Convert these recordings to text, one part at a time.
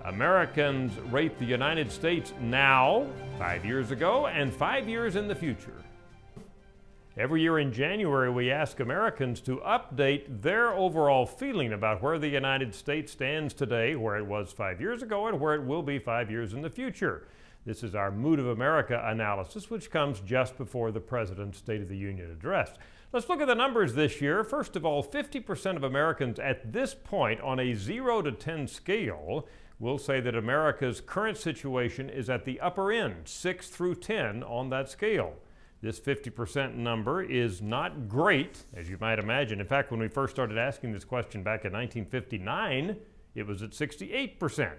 Americans rate the United States now, 5 years ago, and 5 years in the future. Every year in January, we ask Americans to update their overall feeling about where the United States stands today, where it was 5 years ago, and where it will be 5 years in the future. This is our Mood of America analysis, which comes just before the President's State of the Union address. Let's look at the numbers this year. First of all, 50% of Americans at this point on a 0 to 10 scale will say that America's current situation is at the upper end, 6 through 10 on that scale. This 50% number is not great, as you might imagine. In fact, when we first started asking this question back in 1959, it was at 68%.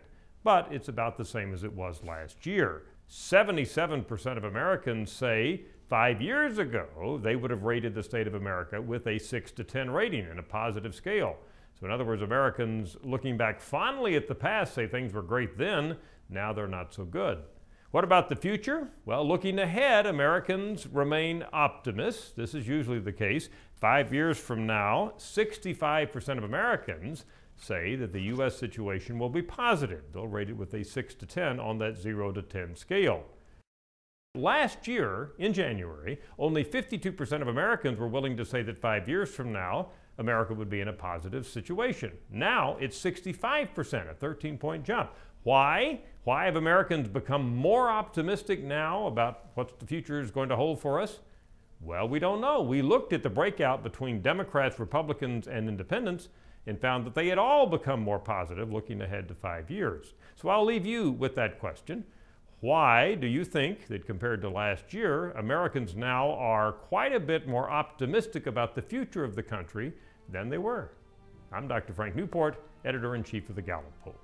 But it's about the same as it was last year. 77% of Americans say 5 years ago they would have rated the state of America with a 6 to 10 rating in a positive scale. So in other words, Americans looking back fondly at the past say things were great then, now they're not so good. What about the future? Well, looking ahead, Americans remain optimists. This is usually the case. 5 years from now, 65% of Americans say that the U.S. situation will be positive. They'll rate it with a 6 to 10 on that 0 to 10 scale. Last year, in January, only 52% of Americans were willing to say that 5 years from now, America would be in a positive situation. Now it's 65%, a 13-point jump. Why? Why have Americans become more optimistic now about what the future is going to hold for us? Well, we don't know. We looked at the breakout between Democrats, Republicans, and Independents and found that they had all become more positive looking ahead to 5 years. So I'll leave you with that question. Why do you think that compared to last year, Americans now are quite a bit more optimistic about the future of the country than they were? I'm Dr. Frank Newport, Editor-in-Chief of the Gallup poll.